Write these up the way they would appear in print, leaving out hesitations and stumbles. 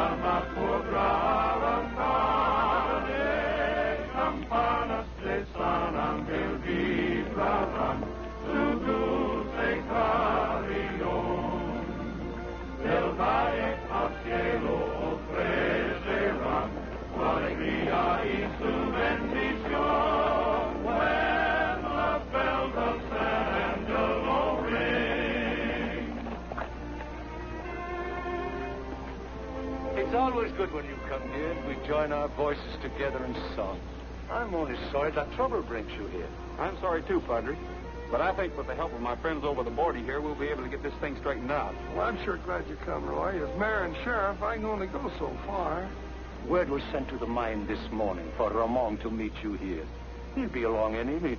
alma podrá avanzar, campanas de San Ángel vibrarán su dulce carillón. Del valle al cielo ofrecerán su alegría y su bendición. When the bells of San Angelo ring. It's always good when you come here and we join our voices together in song. I'm only sorry that trouble brings you here. I'm sorry too, Padre. But I think with the help of my friends over the border here, we'll be able to get this thing straightened out. Well, I'm sure glad you come, Roy. As mayor and sheriff, I can only go so far. Word was sent to the mine this morning for Ramon to meet you here. He'll be along any minute.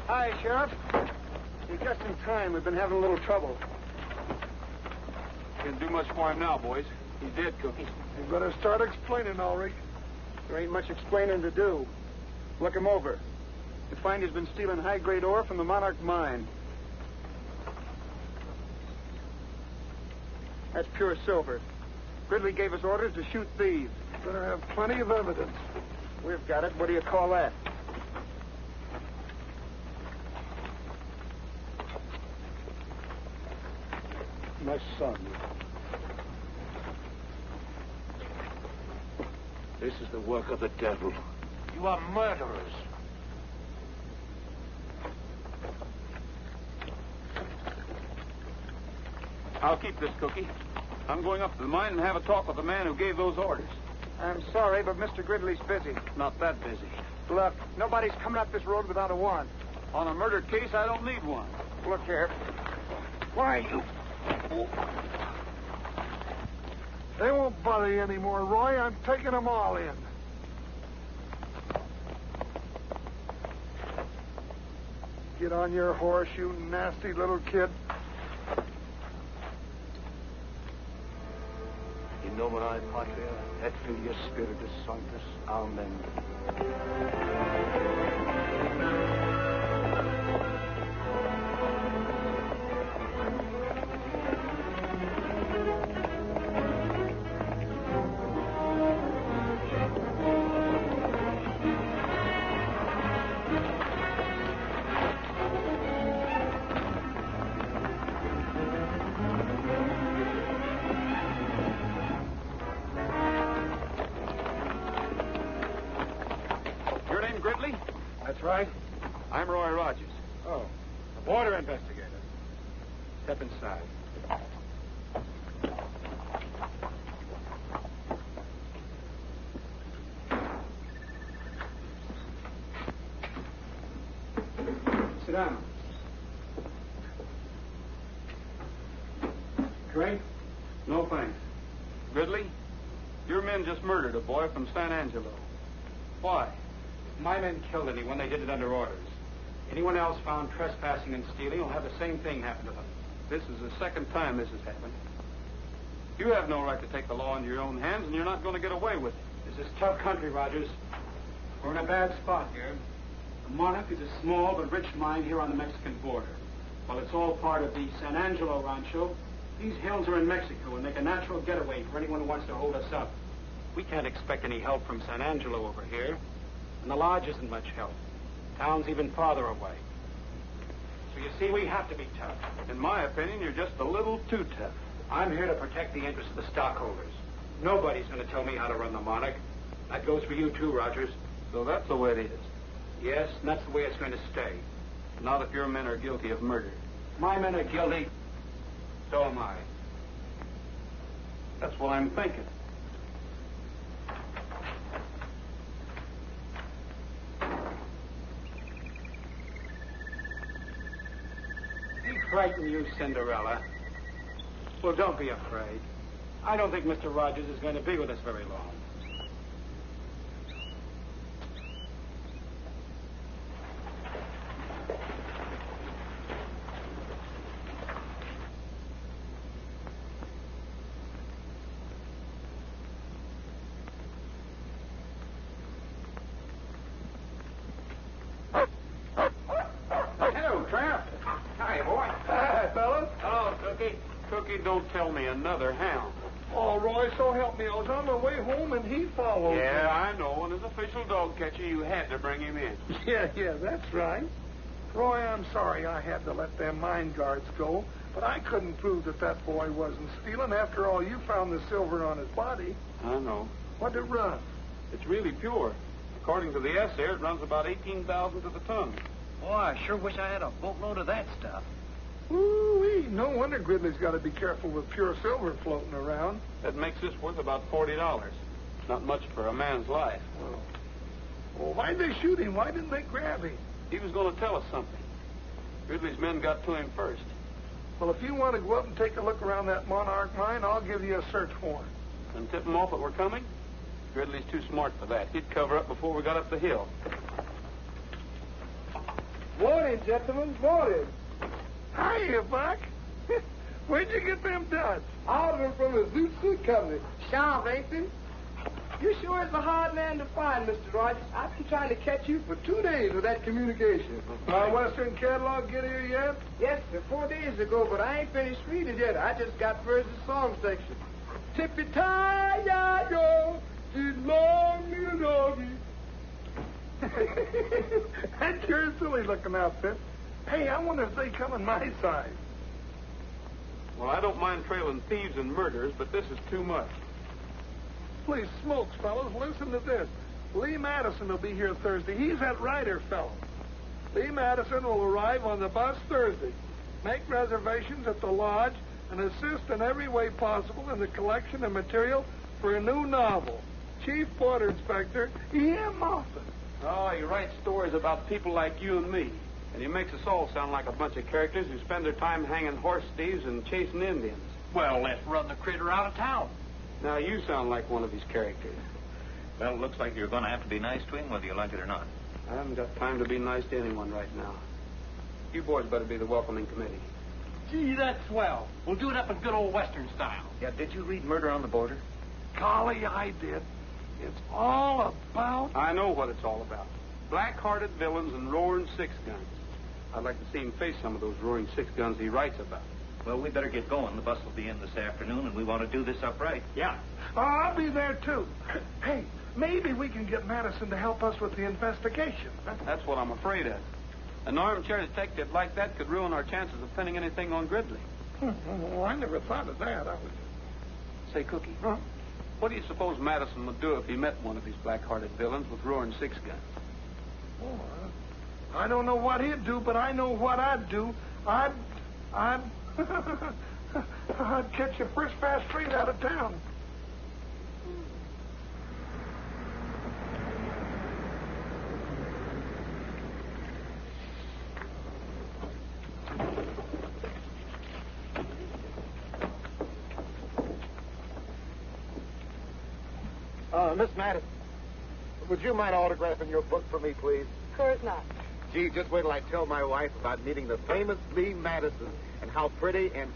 Hi, Sheriff. You're just in time. We've been having a little trouble. Can't do much for him now, boys. He's dead, Cookie. You better start explaining, Ulrich. There ain't much explaining to do. Look him over. You find he's been stealing high-grade ore from the Monarch mine. That's pure silver. Gridley gave us orders to shoot thieves. Better have plenty of evidence. We've got it. What do you call that? My son. This is the work of the devil. You are murderers. I'll keep this, Cookie. I'm going up to the mine and have a talk with the man who gave those orders. I'm sorry, but Mr. Gridley's busy. Not that busy. Look, nobody's coming up this road without a warrant. On a murder case, I don't need one. Look here. Why, you... They won't bother you anymore, Roy. I'm taking them all in. Get on your horse, you nasty little kid. In nomine Patria, et Filii Spiritus Sanctus. Amen. Gridley? That's right. I'm Roy Rogers. Oh, a border investigator. Step inside. Sit down. Drink? No, thanks. Gridley, your men just murdered a boy from San Angelo. Why? My men killed anyone. They did it under orders. Anyone else found trespassing and stealing will have the same thing happen to them. This is the second time this has happened. You have no right to take the law into your own hands, and you're not going to get away with it. This is tough country, Rogers. We're in a bad spot here. The Monarch is a small but rich mine here on the Mexican border. While it's all part of the San Angelo Rancho, these hills are in Mexico and make a natural getaway for anyone who wants to hold us up. We can't expect any help from San Angelo over here. And the lodge isn't much help. Town's even farther away. So you see, we have to be tough. In my opinion, you're just a little too tough. I'm here to protect the interests of the stockholders. Nobody's going to tell me how to run the Monarch. That goes for you, too, Rogers. So that's the way it is. Yes, and that's the way it's going to stay. Not if your men are guilty of murder. My men are guilty. So am I. That's what I'm thinking. He frightened you, Cinderella. Well, don't be afraid. I don't think Mr. Rogers is going to be with us very long. Hello, Tramp. Hi, boy. Hi, fellas. Oh, Cookie. Cookie, don't tell me another hound. Oh, Roy, so help me. I was on my way home and he followed Yeah, I know. And as official dog catcher, you had to bring him in. me. Yeah, that's right. Roy, I'm sorry I had to let them mine guards go, but I couldn't prove that boy wasn't stealing. After all, you found the silver on his body. I know. What'd it run? It's really pure. According to the assay, it runs about 18,000 to the ton. Boy, I sure wish I had a boatload of that stuff. Ooh-wee. No wonder Gridley's got to be careful with pure silver floating around. That makes this worth about $40. Not much for a man's life. Well, why'd they shoot him? Why didn't they grab him? He was going to tell us something. Ridley's men got to him first. Well, if you want to go up and take a look around that Monarch mine, I'll give you a search warrant. And tip him off that we're coming? Ridley's too smart for that. He'd cover up before we got up the hill. Morning, gentlemen. Morning. Hiya, Buck. Where'd you get them duds? Ordered from the Zoot Suit Company. Sharp, ain't they? You sure is a hard man to find, Mr. Rogers. I've been trying to catch you for 2 days with that communication. Western catalog get here yet? Yes, sir, 4 days ago, but I ain't finished reading it yet. I just got first the song section. Tippy-tie-ya-yo, she's long little doggy. That's your silly looking outfit. Hey, I wonder if they come in my size. Well, I don't mind trailing thieves and murderers, but this is too much. Please, smokes, fellas, listen to this. Lee Madison will be here Thursday. He's that writer fellow. Lee Madison will arrive on the bus Thursday. Make reservations at the lodge and assist in every way possible in the collection of material for a new novel. Chief Border Inspector E.M. Moffat. Oh, he writes stories about people like you and me. And he makes us all sound like a bunch of characters who spend their time hanging horse thieves and chasing Indians. Well, let's run the critter out of town. Now, you sound like one of his characters. Well, it looks like you're going to have to be nice to him, whether you like it or not. I haven't got time to be nice to anyone right now. You boys better be the welcoming committee. Gee, that's swell. We'll do it up in good old Western style. Yeah, did you read Murder on the Border? Golly, I did. It's all about... I know what it's all about. Black-hearted villains and roaring six-guns. I'd like to see him face some of those roaring six-guns he writes about. Well, we better get going. The bus will be in this afternoon, and we want to do this up right. Yeah. Oh, I'll be there, too. Hey, maybe we can get Madison to help us with the investigation. That's what I'm afraid of. An armchair detective like that could ruin our chances of pinning anything on Gridley. Well, I never thought of that. Say, Cookie, Huh? what do you suppose Madison would do if he met one of these black-hearted villains with roaring six-guns? Oh, I don't know what he'd do, but I know what I'd do. I'd catch you first fast train out of town. Miss Madison, would you mind autographing your book for me, please? Of course not. Gee, just wait till I tell my wife about meeting the famous Lee Madison and how pretty and...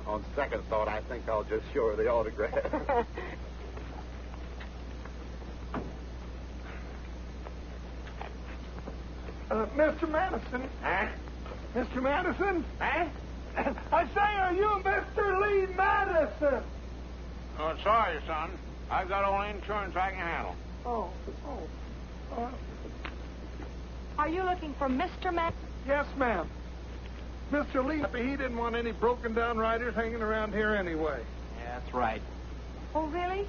on second thought, I think I'll just show her the autograph. Mr. Madison. Huh? Mr. Madison? Huh? I say, are you Mr. Lee Madison? Oh, sorry, son. I've got all the insurance I can handle. Oh. Are you looking for Mr. Mac? Yes, ma'am. Mr. Lee, he didn't want any broken-down riders hanging around here anyway. Yeah, that's right. Oh, really?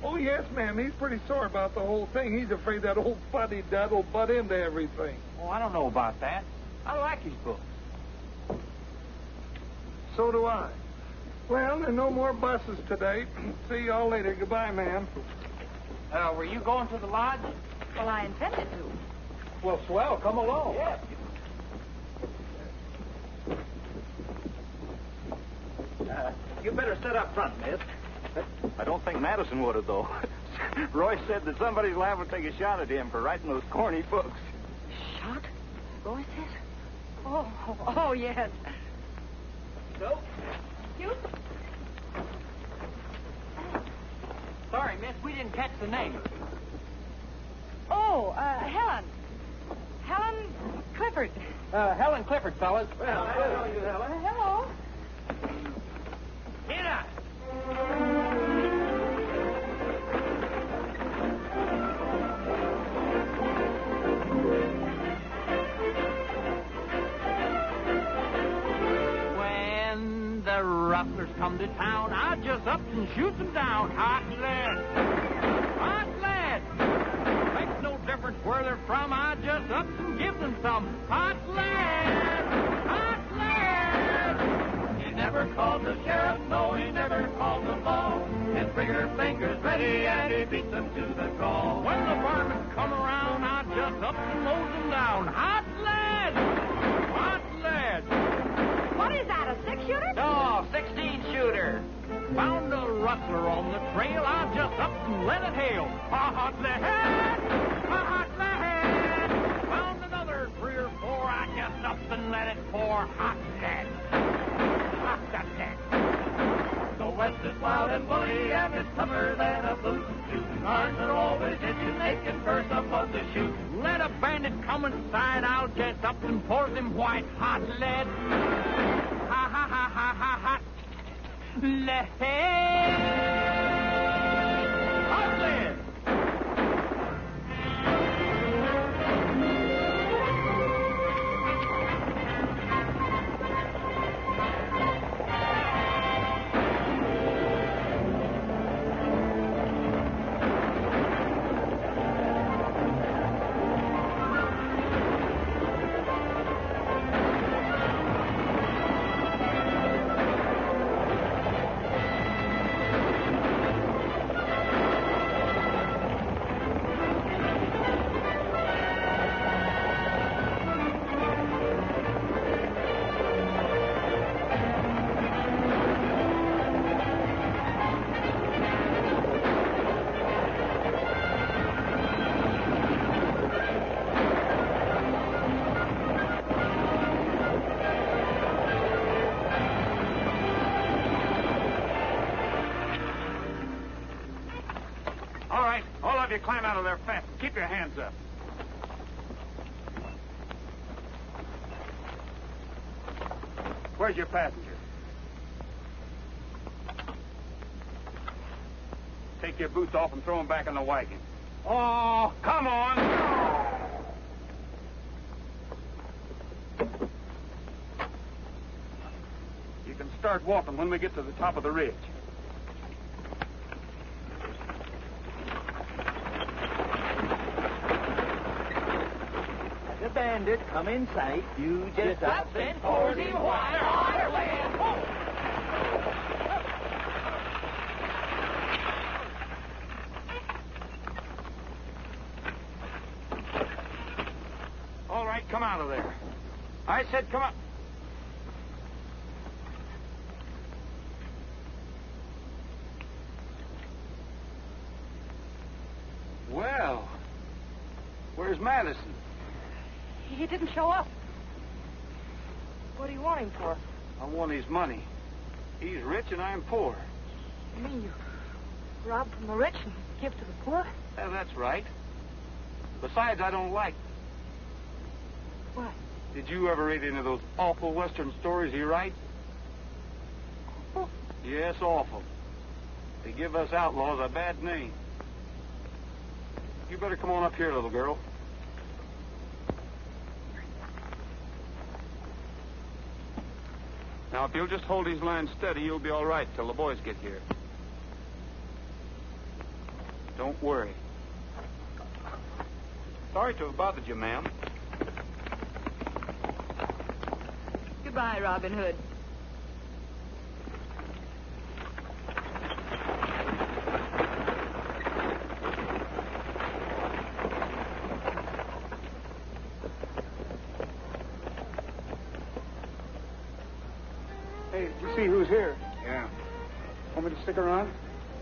Oh, yes, ma'am. He's pretty sore about the whole thing. He's afraid that old fuddy-dud will butt into everything. Oh, I don't know about that. I like his books. So do I. Well, there are no more buses today. See y'all later. Goodbye, ma'am. Were you going to the lodge? Well, I intended to. Well, swell. Come along. Yeah. You better sit up front, miss. I don't think Madison would have, though. Roy said that somebody's liable to take a shot at him for writing those corny books. Shot? Roy says? Oh, yes. So? You? Sorry, miss. We didn't catch the name. Oh, Helen. Helen Clifford. Helen Clifford, fellas. Well, hello, you Helen. Hello. Get up. When the rustlers come to town, I just up and shoot them down. Hot lead. Hot lead. Makes no difference where they're from. I just up and give them some hot lead. Hot lead. He never called the sheriff, no, he never called the law. His trigger finger's ready and he beats them to the call. When the varmints come around, I just up and mows them down. Hot lead! Hot lead! What is that, a six-shooter? No, 16-shooter. Found a rustler on the trail, I just up and let it hail. Hot lead! Hot lead! Found another 3 or 4, I just up and let it pour. Hot lead! Hot lead! The West is loud and bully and it's tougher than a boot. Shooting arms are always itching, they can burst up on the shoot. Let a bandit come inside, I'll just up and pour them white hot lead. Ha ha ha ha ha hot lead. Hot lead. All right, all of you climb out of there fast. Keep your hands up. Where's your passenger? Take your boots off and throw them back in the wagon. Oh, come on! You can start walking when we get to the top of the ridge. The bandit come in sight. You just up and pour him white hot lead. All right, come out of there. I said come out. Well, where's Madison? He didn't show up. What do you want him for? I want his money. He's rich and I'm poor. You mean you rob from the rich and give to the poor? Yeah, that's right. Besides, I don't like. What? Did you ever read any of those awful Western stories he writes? Oh, Yes, awful. They give us outlaws a bad name. You better come on up here, little girl. Now, if you'll just hold these lines steady, you'll be all right till the boys get here. Don't worry. Sorry to have bothered you, ma'am. Goodbye, Robin Hood. Hey, did you see who's here? Yeah. Want me to stick around?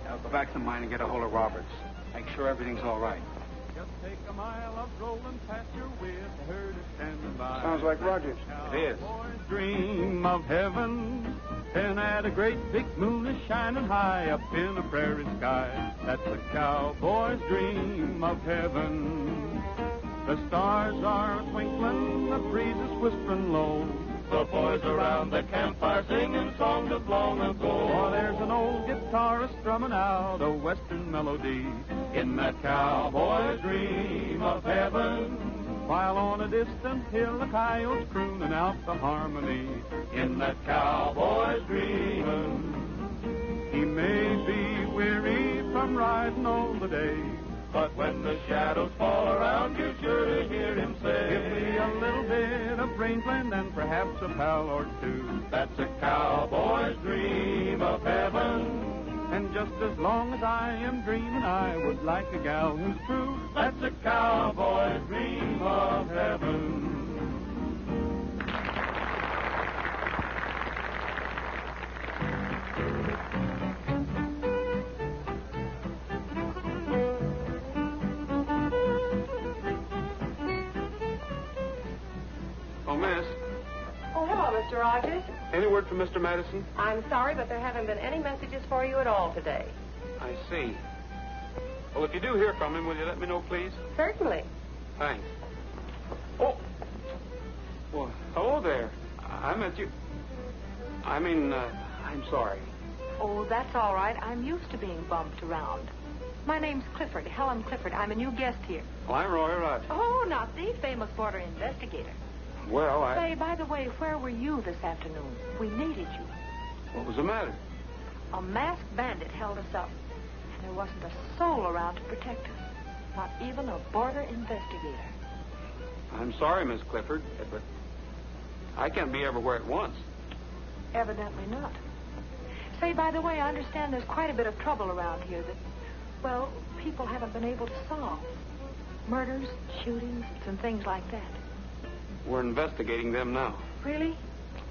Now, go back to mine and get a hold of Roberts. Make sure everything's all right. Just take a mile of rolling pasture with a herd of standing by. Sounds like Rogers. It is. Boys dream of heaven, and at a great big moon is shining high up in a prairie sky. That's a cowboy's dream of heaven. The stars are twinkling, the breeze is whispering low. The boys around the campfire singing songs of long ago. Oh, there's an old guitarist strumming out a western melody in that cowboy's dream of heaven. While on a distant hill, a coyote's crooning out the harmony in that cowboy's dreaming. He may be weary from riding all the day, but when the shadows fall around, you sure to hear him say, give me a little bit of rangeland and perhaps a pal or two. That's a cowboy's dream of heaven. And just as long as I am dreaming, I would like a gal who's true. That's a cowboy's dream of heaven. Oh, miss. Oh, hello, Mr. Rogers. Any word from Mr. Madison? I'm sorry, but there haven't been any messages for you at all today. I see. Well, if you do hear from him, will you let me know, please? Certainly. Thanks. Oh. Well, hello there. I met you. I'm sorry. Oh, that's all right. I'm used to being bumped around. My name's Clifford, Helen Clifford. I'm a new guest here. Well, I'm Roy Rogers. Oh, not the famous border investigator. Well, Say, by the way, where were you this afternoon? We needed you. What was the matter? A masked bandit held us up, and there wasn't a soul around to protect us. Not even a border investigator. I'm sorry, Miss Clifford, but I can't be everywhere at once. Evidently not. Say, by the way, I understand there's quite a bit of trouble around here that, well, people haven't been able to solve. Murders, shootings, and things like that. We're investigating them now. Really?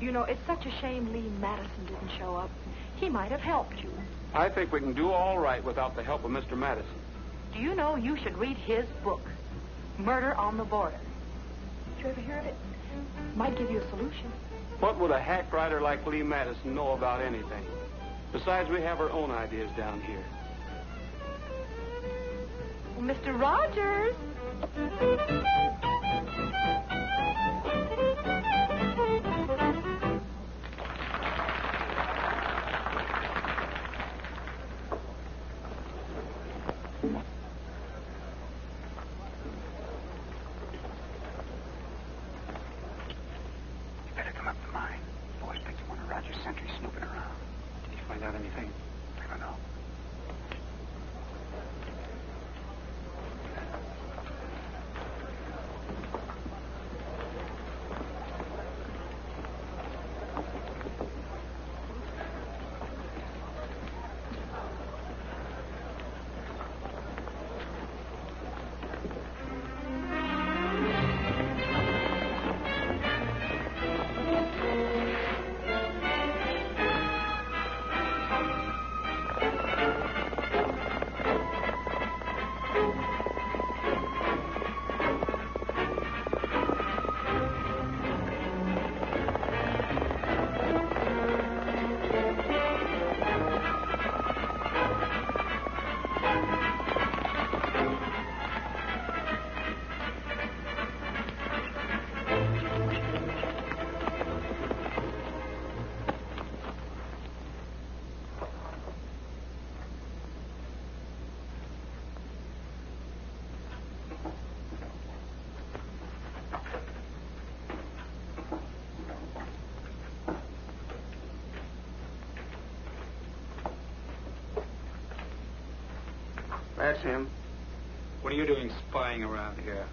You know, it's such a shame Lee Madison didn't show up. He might have helped you. I think we can do all right without the help of Mr. Madison. Do you know you should read his book, Murder on the Border? Did you ever hear of it? Might give you a solution. What would a hack writer like Lee Madison know about anything? Besides, we have our own ideas down here. Well, Mr. Rogers. That's him. What are you doing spying around here?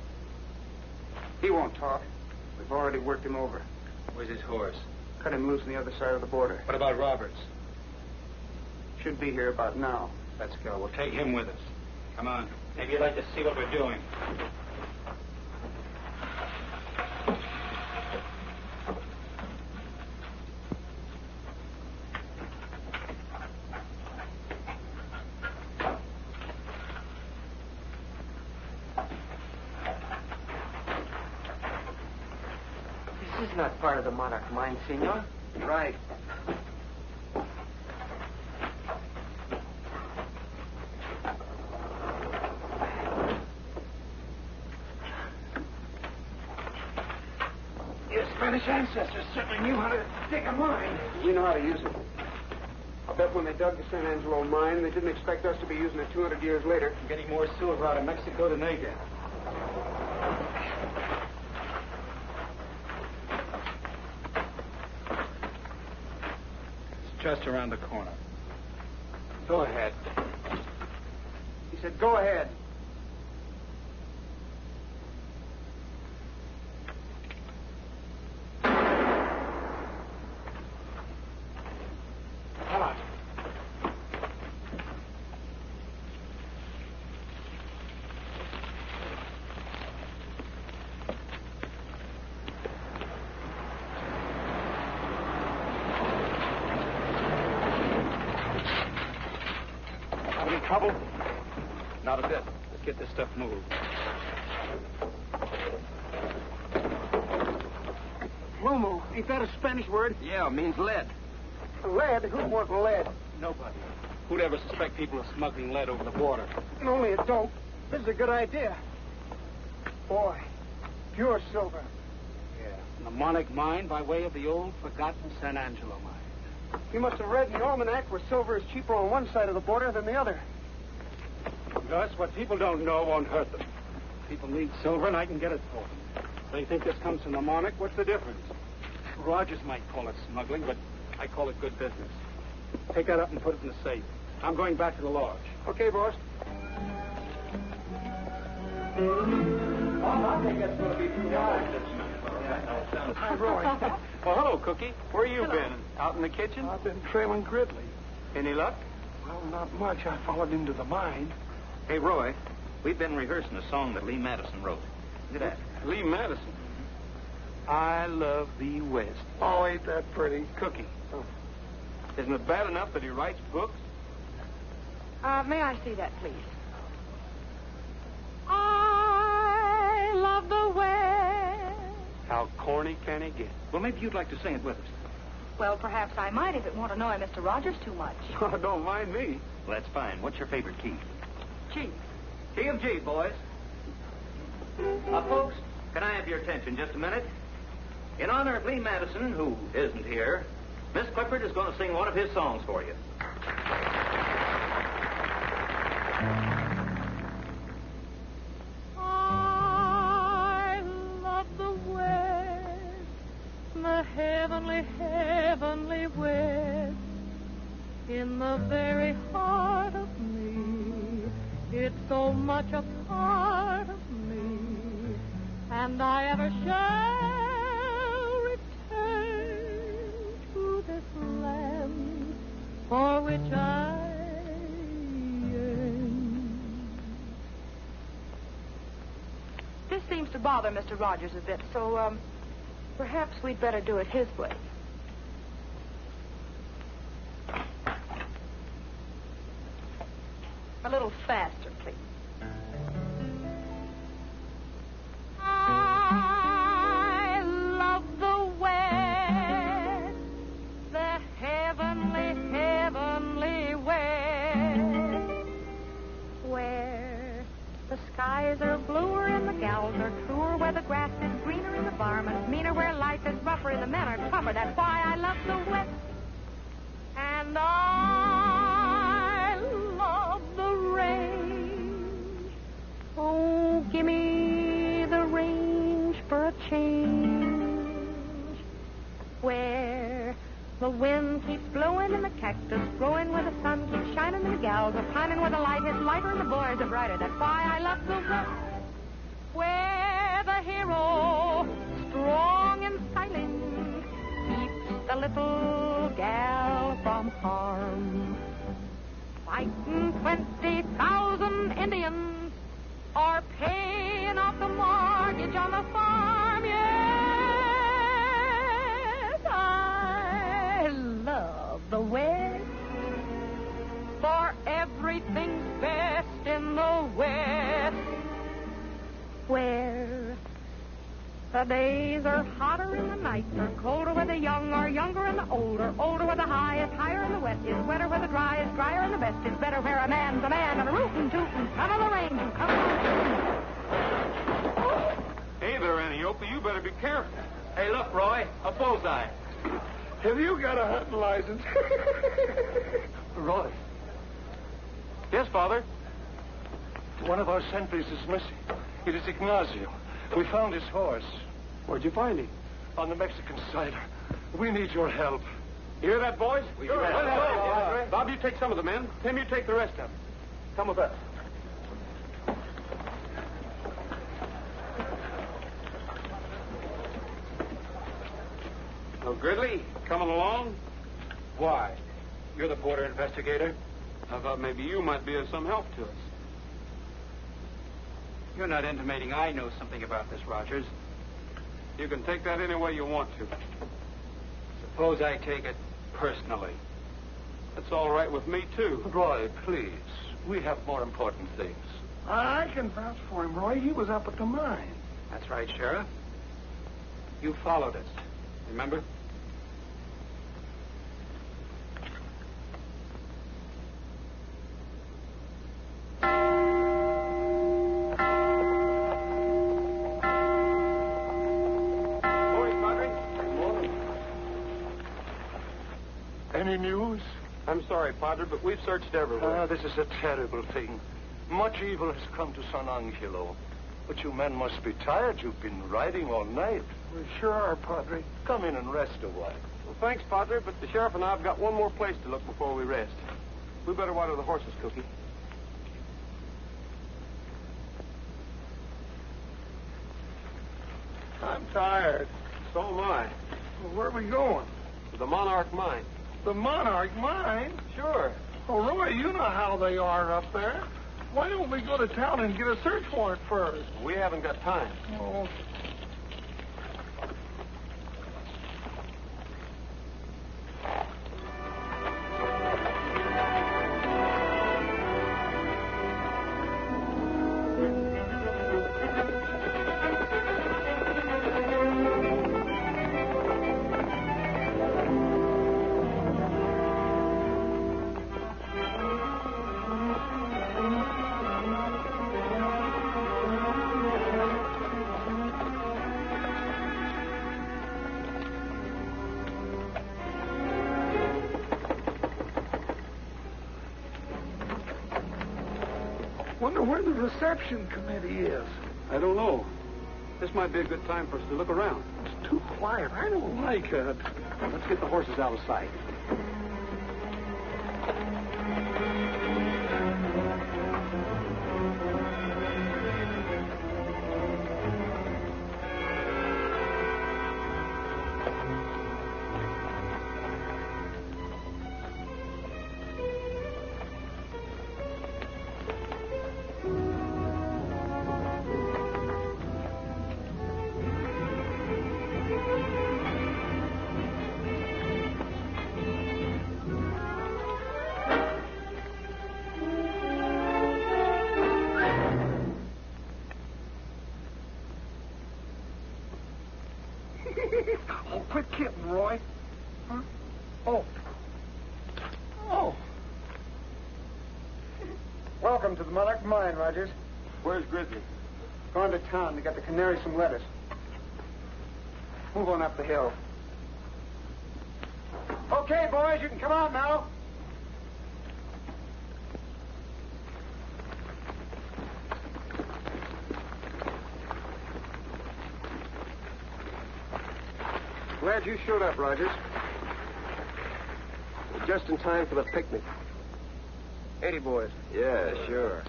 He won't talk. We've already worked him over. Where's his horse? Cut him loose on the other side of the border. What about Roberts? Should be here about now. Let's go. We'll take him with us. Come on. Maybe you'd like to see what we're doing. This is not part of the Monarch mine, senor. Right. Your Spanish ancestors certainly knew how to dig a mine. We know how to use it. I'll bet when they dug the San Angelo mine, they didn't expect us to be using it 200 years later. I'm getting more silver out of Mexico than they get. It's just around the corner. Go ahead. He said, go ahead. Come on. Have any trouble? Not a bit. Let's get this stuff moved. Plomo, ain't that a Spanish word? Yeah, it means lead. Lead? Who'd want lead? Nobody. Who'd ever suspect people of smuggling lead over the border? Only a dope. This is a good idea. Boy, pure silver. Yeah. And the Monarch mine by way of the old forgotten San Angelo mine. You must have read in the almanac where silver is cheaper on one side of the border than the other. Gus, what people don't know won't hurt them. People need silver, and I can get it for them. They think this comes from the Monarch. What's the difference? Rogers might call it smuggling, but I call it good business. Take that up and put it in the safe. I'm going back to the lodge. Okay, boss. I think that's going to be too hard. Hi, Roy. Well, hello, Cookie. Where you been? Out in the kitchen? I've been trailing Gridley. Any luck? Well, not much. I followed him to the mine. Hey, Roy, we've been rehearsing a song that Lee Madison wrote. Look at that. Lee Madison. I love thee West. Oh, ain't that pretty? Cookie. Isn't it bad enough that he writes books? May I see that, please? I love the West. How corny can he get? Well, maybe you'd like to sing it with us. Well, perhaps I might if it won't annoy Mr. Rogers too much. Oh, don't mind me. Well, that's fine. What's your favorite key? Gee. Key of G, boys. Folks, can I have your attention just a minute? In honor of Lee Madison, who isn't here, Miss Clifford is going to sing one of his songs for you. I love the West, the heavenly, heavenly West. In the very heart of me, it's so much a part of me, and I ever shall return to this land for which I yearn. This seems to bother Mr. Rogers a bit, so, perhaps we'd better do it his way. A little faster, please. I love the West, the heavenly, heavenly West, where the skies are bluer and the gals are truer, where the grass is greener and the varmints meaner, where life is rougher and the men are tougher. That's why I love the West. And I love the range. Oh, give me the range for a change, where the wind keeps blowing and the cactus growing where the sun keeps shining and the gals are pining where the light is lighter and the boys are brighter. That's why I love the west, where the hero, strong and silent, keeps the little gal from harm. Fighting 20,000 Indians or paying off the mortgage on the farm. Yes, I love the West, for everything's best in the West, where the days are hotter and the nights are colder, where the young are younger and the older, older, where the high is higher and the wet is wetter, where the dry is drier and the best is better, where a man's a man and a rootin' tootin', come of the rain, come of the rain. Hey there, Antiope. You better be careful. Hey, look, Roy, a bullseye. Have you got a hunting license? Roy, Yes, Father. one of our sentries is missing. It is Ignacio. We found his horse Where'd you find him? on the Mexican side. We need your help. You hear that, boys? Sure. Bob, you take some of the men. Tim, you take the rest of them. Come with us. Oh, Gridley, coming along? Why? You're the border investigator. I thought maybe you might be of some help to us. You're not intimating I know something about this, Rogers. You can take that any way you want to. Suppose I take it personally. That's all right with me, too. Roy, please. We have more important things. I can vouch for him, Roy. He was up at the mine. That's right, Sheriff. You followed us. Remember? Any news? I'm sorry, Padre, but we've searched everywhere. This is a terrible thing. Much evil has come to San Angelo. But you men must be tired. You've been riding all night. We sure are, Padre. Come in and rest a while. Well, thanks, Padre, but the sheriff and I have got one more place to look before we rest. We better water the horses, Cookie. I'm tired. So am I. Well, where are we going? To the Monarch Mine. The Monarch Mine? Sure. Oh, Roy, you know how they are up there. Why don't we go to town and get a search warrant first? We haven't got time. Oh. Wonder where the reception committee is. I don't know. This might be a good time for us to look around. It's too quiet. I don't like it. Let's get the horses out of sight. Oh, quit kidding, Roy. Huh? Oh. Oh. Welcome to the Monarch Mine, Rogers. Where's Grizzly? Going to town to get the canary some lettuce. Move on up the hill. Okay, boys, you can come out now. Glad you showed up, Rogers. Just in time for the picnic. 80 boys. Yeah, sure.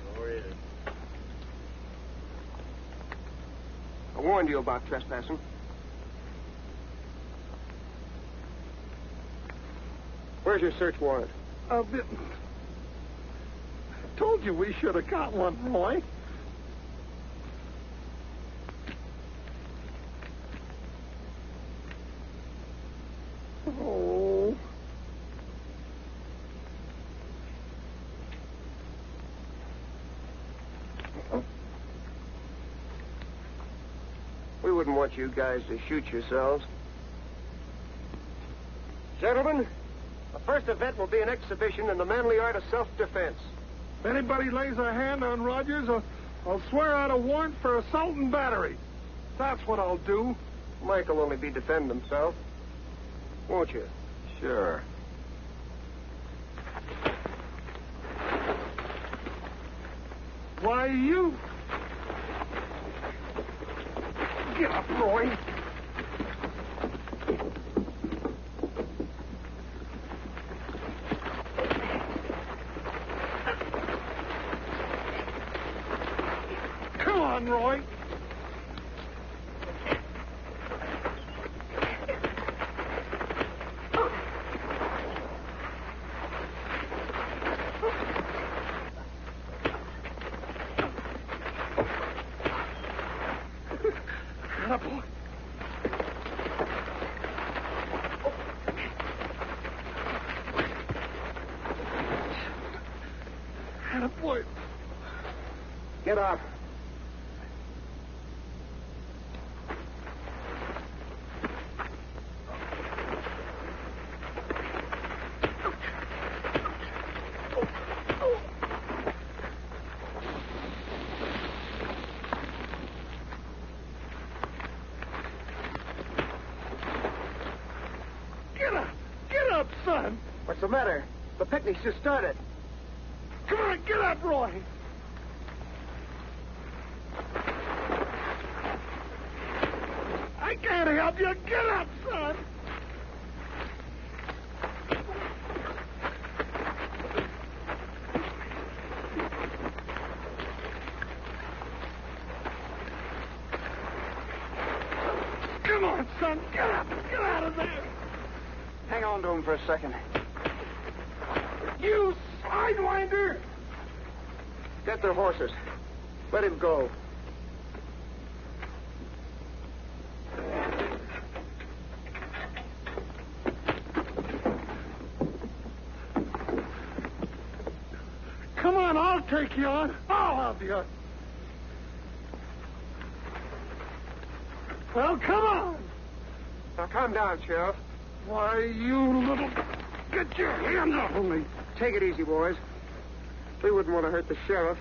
I warned you about trespassing. Where's your search warrant? I told you we should have got one, Roy. Oh. We wouldn't want you guys to shoot yourselves. Gentlemen, the first event will be an exhibition in the manly art of self-defense. If anybody lays a hand on Rogers, I'll swear out a warrant for assault and battery. That's what I'll do. Mike will only be defending himself. Won't you? Sure. Why, you... Get up, Roy. Come on, Roy. Attaboy. Attaboy. Get up. Get up, son. What's the matter? The picnic's just started. Come on, get up, Roy. I can't help you. Get up, son. Come on, son. Get up. Get out of there. Hang on to him for a second. You sidewinder. Get their horses. Let him go. Come on, I'll take you on. I'll help you. Well, come on. Now, calm down, Sheriff. Why, you little... Get your hands off of me. Take it easy, boys. We wouldn't want to hurt the sheriff.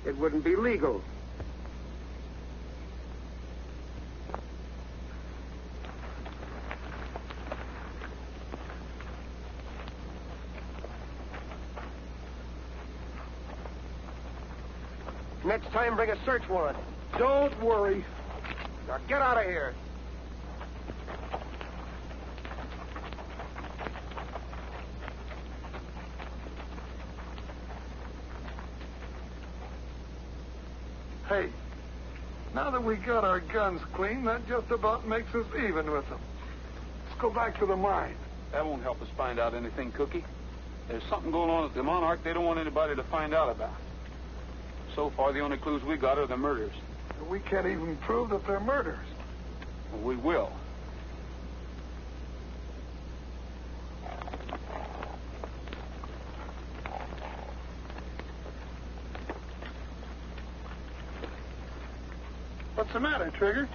It wouldn't be legal. Next time, bring a search warrant. Don't worry. Now, get out of here. Hey, now that we got our guns clean, that just about makes us even with them. Let's go back to the mine. That won't help us find out anything, Cookie. There's something going on at the Monarch they don't want anybody to find out about. So far, the only clues we got are the murders. We can't even prove that they're murders. Well, we will. What's the matter, Trigger?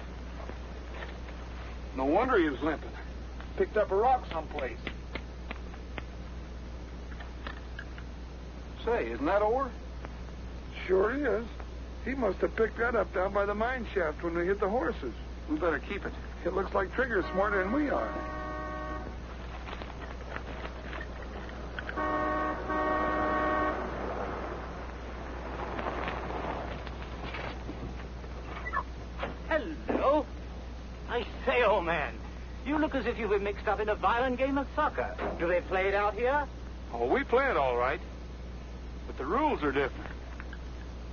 No wonder he was limping. Picked up a rock someplace. Say, isn't that ore? Sure he is. He must have picked that up down by the mine shaft when we hit the horses. We better keep it. It looks like Trigger's smarter than we are. Hello. I say, old man, You look as if you've been mixed up in a violent game of soccer. Do they play it out here? Oh, we play it all right. But the rules are different.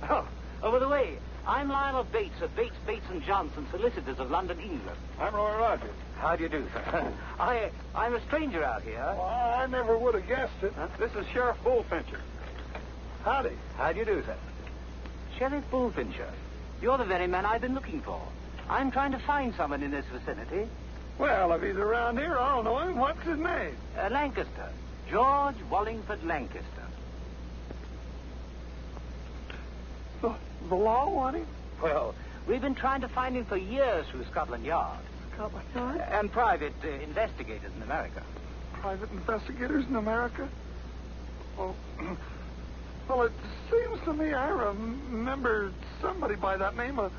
Oh, by the way, I'm Lionel Bates of Bates, Bates & Johnson, solicitors of London, England. I'm Roy Rogers. How do you do, sir? I'm a stranger out here. Well, I never would have guessed it. Huh? This is Sheriff Bullfincher. Howdy. How do you do, sir? Sheriff Bullfincher. You're the very man I've been looking for. I'm trying to find someone in this vicinity. Well, if he's around here, I'll know him. What's his name? Lancaster. George Wallingford Lancaster. The law want him? Well, we've been trying to find him for years through Scotland Yard. Scotland Yard? And private investigators in America. Private investigators in America? Well, well, it seems to me I remember somebody by that name a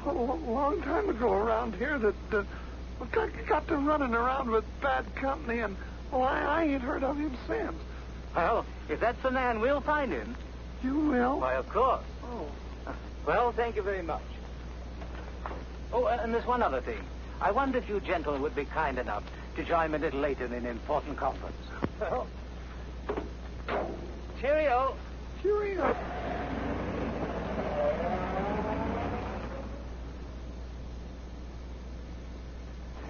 long time ago around here that got to running around with bad company, and well, I ain't heard of him since. Well, if that's the man, we'll find him. You will? Why, of course. Oh. Well, thank you very much. Oh, and there's one other thing. I wonder if you gentlemen would be kind enough to join me a little later in an important conference. Well, cheerio. Cheerio.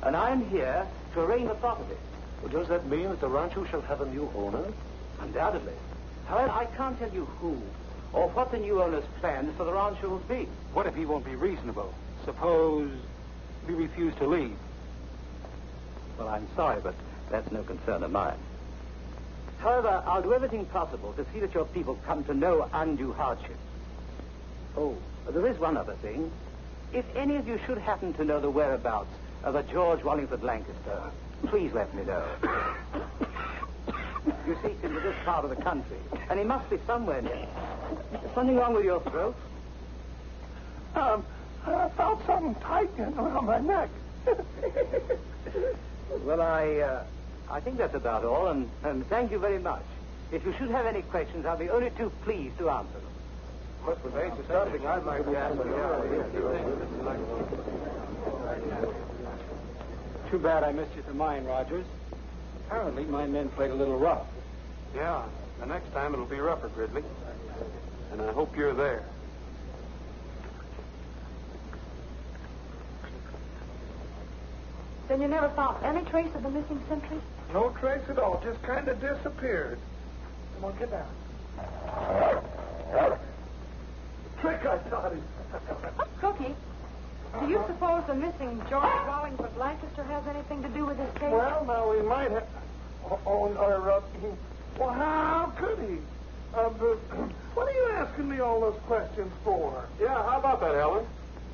And I'm here to arraign the property. Well, does that mean that the rancho shall have a new owner? Undoubtedly. However, I can't tell you who or what the new owner's plans for the rancho will be. What if he won't be reasonable? Suppose we refuse to leave. Well, I'm sorry, but that's no concern of mine. However, I'll do everything possible to see that your people come to no undue hardship. Oh, there is one other thing. If any of you should happen to know the whereabouts of a George Wallingford Lancaster, please let me know. You see, he's in this part of the country, and he must be somewhere near. Is something wrong with your throat? I felt something tightening around my neck. Well, I think that's about all, and thank you very much. If you should have any questions, I'll be only too pleased to answer them. Mr. Bates, it's something I'd like to ask Too bad I missed you to mine, Rogers. Apparently, my men played a little rough. Yeah, the next time it'll be rougher, Gridley. And I hope you're there. Then you never found any trace of the missing sentry? No trace at all. Just kind of disappeared. Come on, get down. Trick, I taught him. Cookie, do you suppose the missing George Wallingford Lancaster has anything to do with this case? Well, now, we might have... well, how could he? What are you asking me all those questions for? Yeah, how about that, Helen?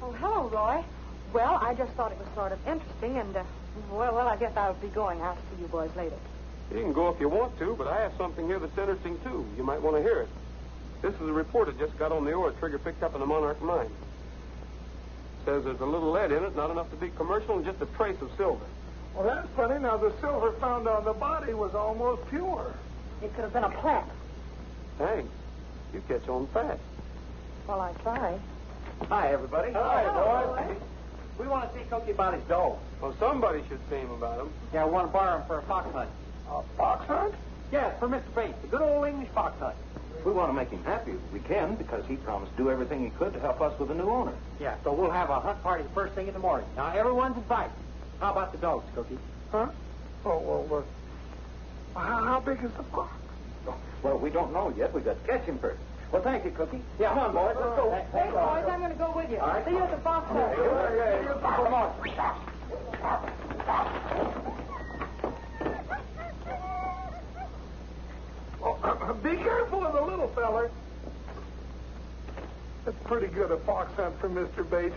Oh, hello, Roy. Well, I just thought it was sort of interesting, and, well, I guess I'll be going. I'll see you boys later. You can go if you want to, but I have something here that's interesting, too. You might want to hear it. This is a report that just got on the ore Trigger picked up in the Monarch mine. Says there's a little lead in it, not enough to be commercial, and just a trace of silver. Well, that's funny. Now, the silver found on the body was almost pure. It could have been a plant. Thanks. You catch on fast. Well, I tried. Hi, everybody. Hi, boys. We want to see Cookie about his dough. Well, somebody should see him about him. Yeah, we want to borrow him for a fox hunt. A fox hunt? Yes, for Mr. Bates, a good old English fox hunt. We want to make him happy. We can, because he promised to do everything he could to help us with the new owner. Yeah, so we'll have a hunt party first thing in the morning. Now, everyone's invited. How about the dogs, Cookie? Huh? Oh, well, how big is the fox? Well, we don't know yet. We've got to catch him first. Well, thank you, Cookie. Yeah, come on, boys. Let's go. Hey, boys, I'm going to go with you. All right. See you at the fox hunt. Come on. Oh, be careful of the little feller. That's pretty good a fox hunt for Mr. Bates.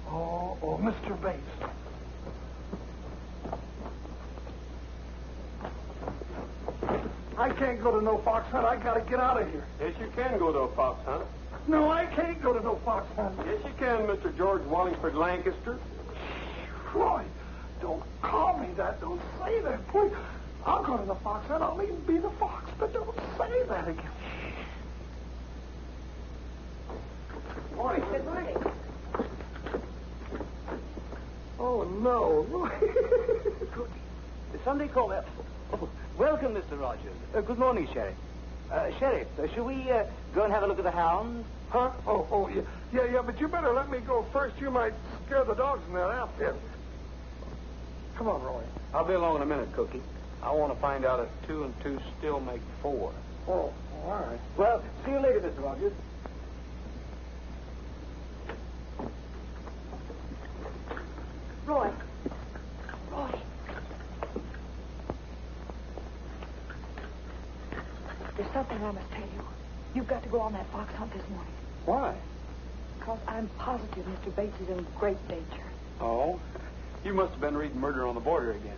oh, Mr. Bates. I can't go to no fox hunt. I got to get out of here. Yes, you can go to a fox hunt. No, I can't go to no fox hunt. Yes, you can, Mr. George Wallingford Lancaster. Roy, don't call me that. Don't say that, please. I'll go to the fox hunt. I'll even be the fox, but don't say that again. Morning. Good morning. no. Somebody call that. Oh, welcome, Mr. Rogers. Good morning, Sheriff. Sheriff, shall we go and have a look at the hounds? Huh? Oh, yeah. Yeah, but you better let me go first. You might scare the dogs in that outfit. Come on, Roy. I'll be along in a minute, Cookie. I want to find out if 2 and 2 still make 4. Oh, all right. Well, see you later, Mr. Rogers. Roy. There's something I must tell you. You've got to go on that fox hunt this morning. Why? Because I'm positive Mr. Bates is in great danger. Oh? You must have been reading Murder on the Border again.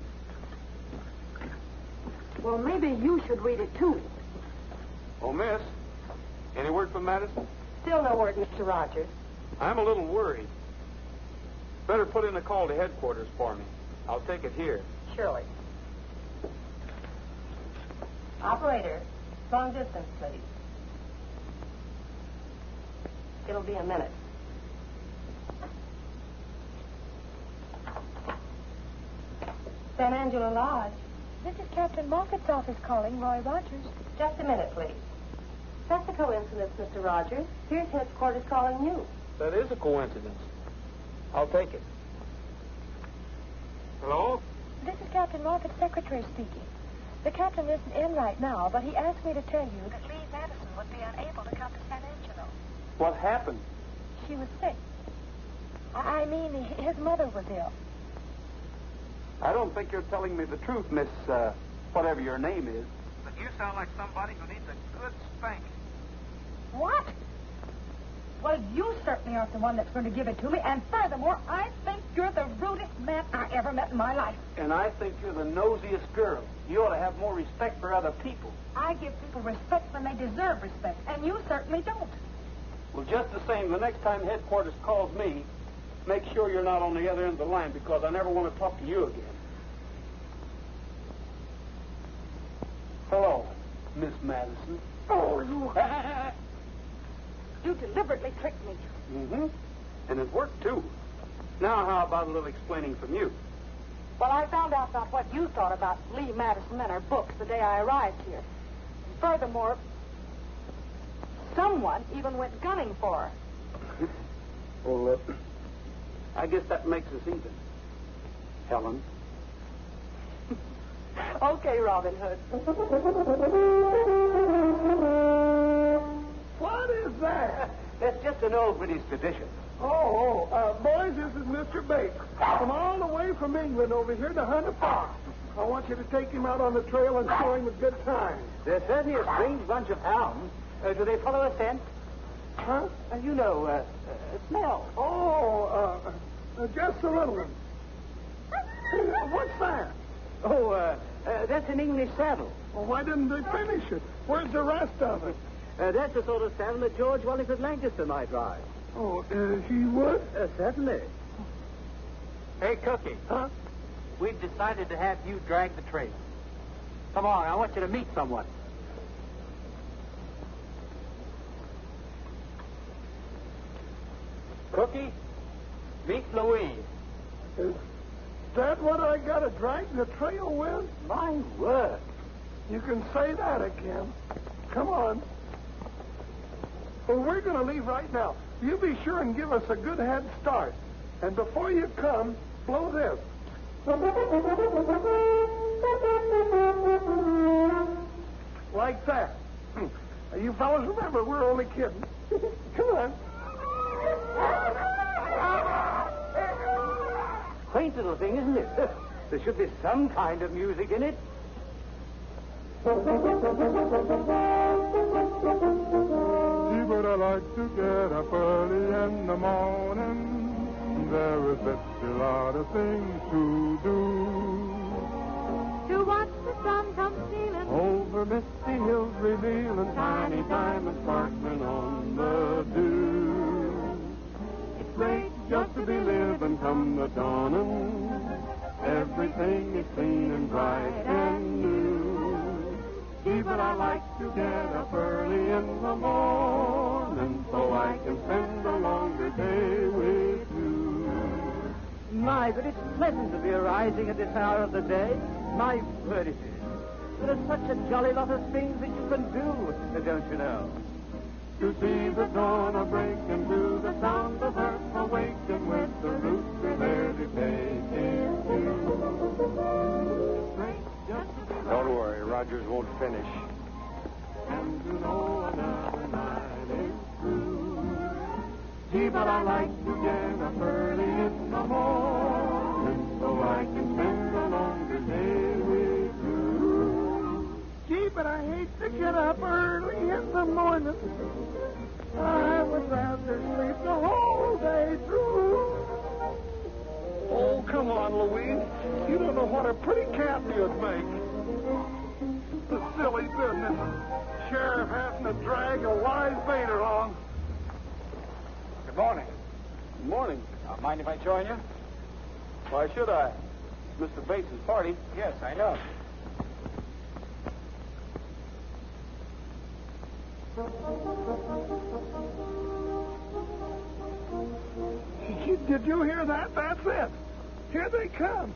Well, maybe you should read it, too. Oh, miss. Any word from Madison? Still no word, Mr. Rogers. I'm a little worried. Better put in a call to headquarters for me. I'll take it here. Surely. Operator, long distance, please. It'll be a minute. San Angelo Lodge. This is Captain Moffat's office calling, Roy Rogers. Just a minute, please. That's a coincidence, Mr. Rogers. Here's headquarters calling you. That is a coincidence. I'll take it. Hello? This is Captain Moffat's secretary speaking. The captain isn't in right now, but he asked me to tell you that Lee Madison would be unable to come to San Angelo. What happened? She was sick. I mean, his mother was ill. I don't think you're telling me the truth, Miss, whatever your name is. But you sound like somebody who needs a good spanking. What? Well, you certainly aren't the one that's going to give it to me. And furthermore, I think you're the rudest man I ever met in my life. And I think you're the nosiest girl. You ought to have more respect for other people. I give people respect when they deserve respect, and you certainly don't. Well, just the same, the next time headquarters calls me, make sure you're not on the other end of the line, because I never want to talk to you again. Hello, Miss Madison. Oh, you... You deliberately tricked me. Mm-hmm. And it worked, too. Now, how about a little explaining from you? Well, I found out about what you thought about Lee Madison and her books the day I arrived here. Furthermore, someone even went gunning for her. Well, I guess that makes us even. Helen. Okay, Robin Hood. What is that? That's just an old British tradition. Boys, this is Mr. Bates. Come all the way from England over here to hunt a fox. I want you to take him out on the trail and show him a good time. They're certainly a strange bunch of hounds. Do they follow a scent? Huh? Smell. Just a little one. What's that? That's an English saddle. Well, why didn't they finish it? Where's the rest of it? That's the sort of saddle that George Wellington Lancaster might ride. He would? Certainly. Hey, Cookie. Huh? We've decided to have you drag the trail. Come on, I want you to meet someone. Cookie, meet Louise. Is that what I got to drag the trail with? My word. You can say that again. Come on. Well, we're going to leave right now. You be sure and give us a good head start. And before you come, blow this. Like that. You fellas remember, we're only kidding. Come on. Quaint little thing, isn't it? There should be some kind of music in it. Gee, but I like to get up early in the morning. There is such a lot of things to do. To watch the sun come stealing Over misty hills revealing tiny diamonds sparkling on the dew. It's great just to be living come the dawning. Everything is clean and bright and new. Gee, but I like to get up early in the morning so I can spend a longer day with you. My, but it's pleasant to be arising at this hour of the day. My word, it is. There are such a jolly lot of things that you can do, don't you know? To see the dawn a break and to the sound of her awaken with the rooster there to take his cue. Don't worry, Rogers won't finish. And to know another night is through. Gee, but I like to get up early in the morning so I can spend a longer day with you. Gee, but I hate to get up early in the morning. I would rather sleep the whole day through. Oh, come on, Louise. You don't know what a pretty cat you'd make. The silly business. Sheriff having to drag a wise bait along. Good morning. Good morning. Mind if I join you? Why should I? It's Mr. Bates' party. Yes, I know. Did you hear that? That's it. Here they come.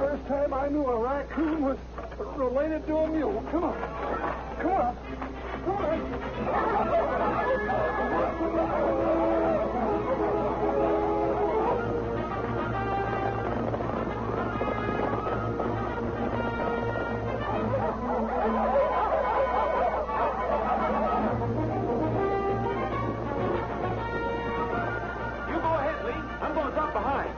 First time I knew a raccoon was related to a mule. Come on. Come on. Come on. You go ahead, Lee. I'm going to drop behind.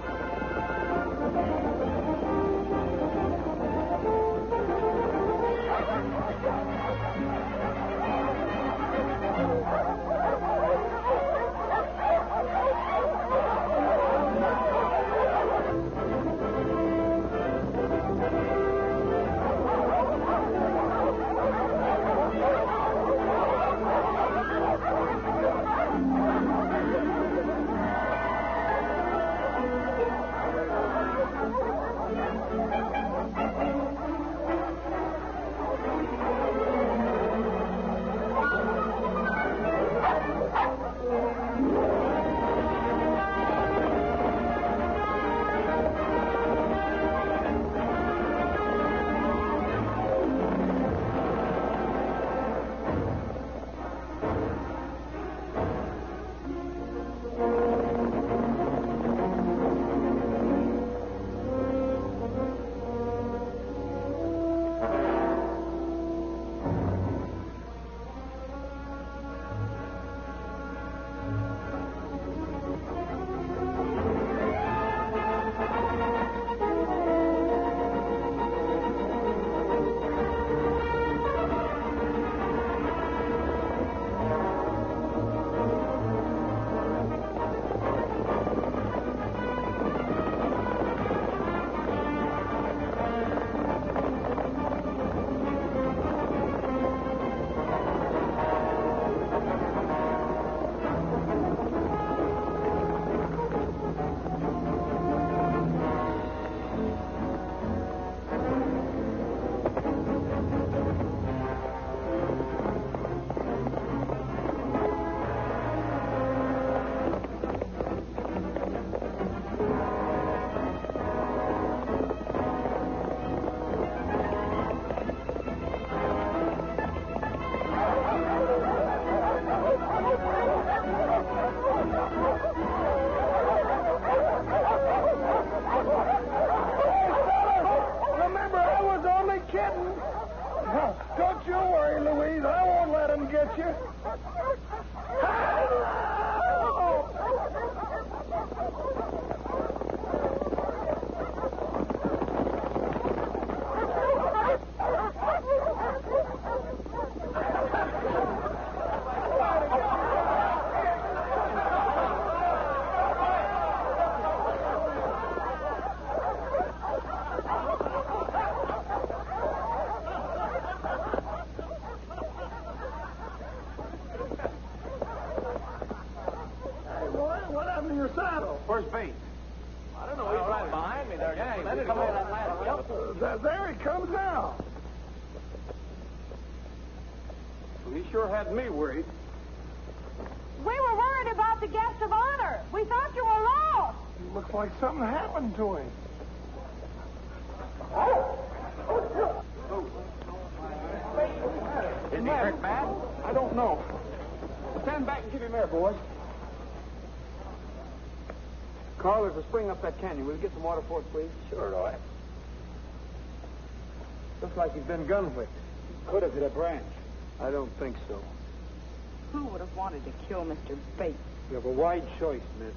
Remember, I was only kidding. Don't you worry, Louise. I won't let him get you. Where's Bates? I don't know. He's right behind me there. Yeah, Let he it come go. over that ladder. Yep. There he comes now. Well, he sure had me worried. We were worried about the guest of honor. We thought you were lost. It looks like something happened to him. Is he hurt bad? I don't know. Stand back and give him air, boys. Carl, there's a spring up that canyon. Will you get some water for it, please? Sure, Roy. Looks like he's been gun-whipped. Could have hit a branch. I don't think so. Who would have wanted to kill Mr. Bates? You have a wide choice, miss.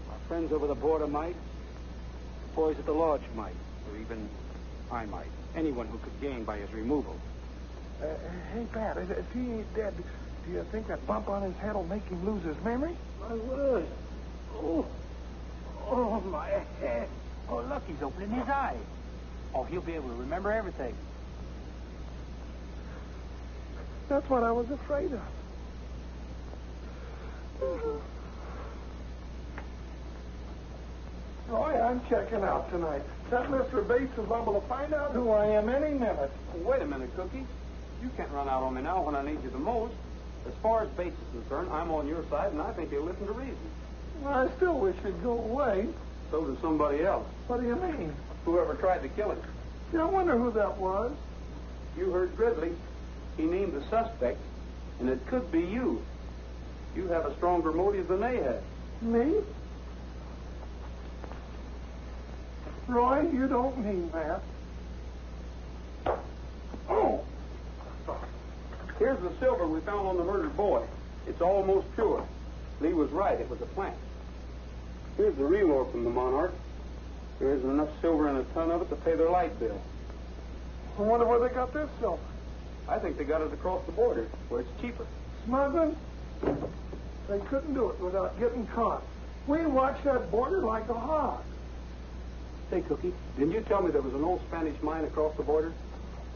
Our friends over the border might. The boys at the lodge might. Or even I might. Anyone who could gain by his removal. Hey, Pat, if he ain't dead, do you think that bump on his head will make him lose his memory? My word. Oh, my head. Oh, look, he's opening his eyes. Oh, he'll be able to remember everything. That's what I was afraid of. Roy, I'm checking out tonight. That Mr. Bates is liable to find out who I am any minute. Wait a minute, Cookie. You can't run out on me now when I need you the most. As far as Bates is concerned, I'm on your side, and I think he'll listen to reason. Well, I still wish he'd go away. So does somebody else. What do you mean? Whoever tried to kill him. I wonder who that was. You heard Gridley. He named the suspect, and it could be you. You have a stronger motive than they had. Me? Roy, you don't mean that. Oh! Here's the silver we found on the murdered boy. It's almost pure. Lee was right. It was a plant. Here's the real ore from the Monarch. There isn't enough silver in a ton of it to pay their light bill. I wonder where they got this silver. I think they got it across the border, where it's cheaper. Smuggling? They couldn't do it without getting caught. We watched that border like a hawk. Say, Cookie, didn't you tell me there was an old Spanish mine across the border?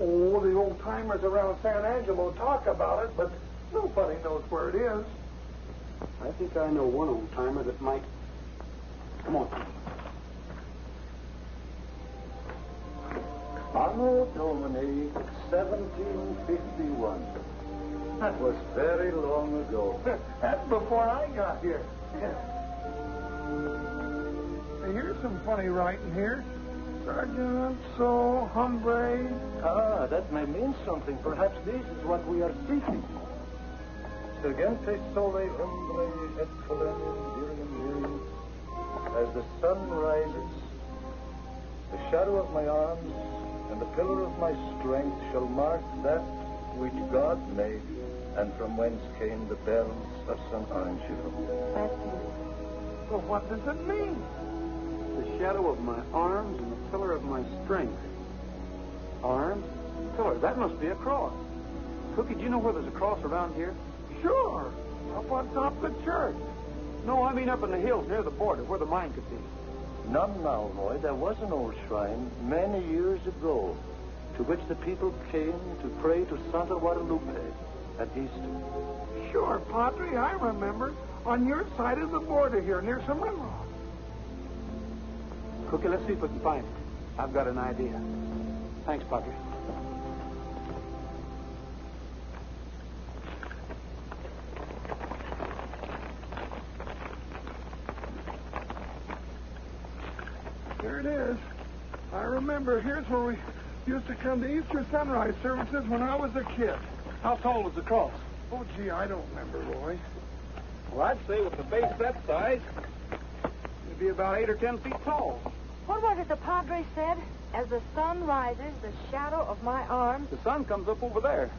Oh, the old-timers around San Angelo talk about it, but nobody knows where it is. I think I know one old-timer that might. Come on. Anno Domini 1751. That was very long ago. That's before I got here. Hey, here's some funny writing here. Sergeant, so, hombre. Ah, that may mean something. Perhaps this is what we are seeking. Sergente sole hombre et colonium. As the sun rises, the shadow of my arms and the pillar of my strength shall mark that which God made, and from whence came the bells of San Angelo. That's it. Well, what does it mean? The shadow of my arms and the pillar of my strength. Arms? Pillar. That must be a cross. Cookie, do you know where there's a cross around here? Sure. Up on top of the church. No, I mean up in the hills near the border, where the mine could be. None now, Roy. There was an old shrine many years ago to which the people came to pray to Santa Guadalupe at Easter. Sure, Padre, I remember. On your side of the border here, near some railroad. Cookie, let's see if we can find it. I've got an idea. Thanks, Padre. Here it is. I remember. Here's where we used to come to Easter sunrise services when I was a kid. How tall was the cross? Oh, gee, I don't remember, Roy. Well, I'd say with the base that size, it'd be about 8 or 10 feet tall. What was it the Padre said? As the sun rises, the shadow of my arms. The sun comes up over there.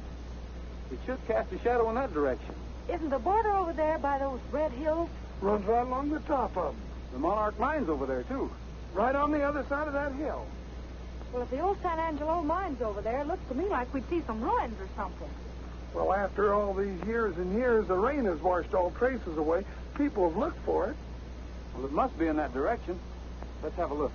It should cast a shadow in that direction. Isn't the border over there by those red hills? Runs right along the top of them. The Monarch mine's over there, too. Right on the other side of that hill. Well, if the old San Angelo mine's over there, it looks to me like we'd see some ruins or something. Well, after all these years and years, the rain has washed all traces away. People have looked for it. Well, it must be in that direction. Let's have a look.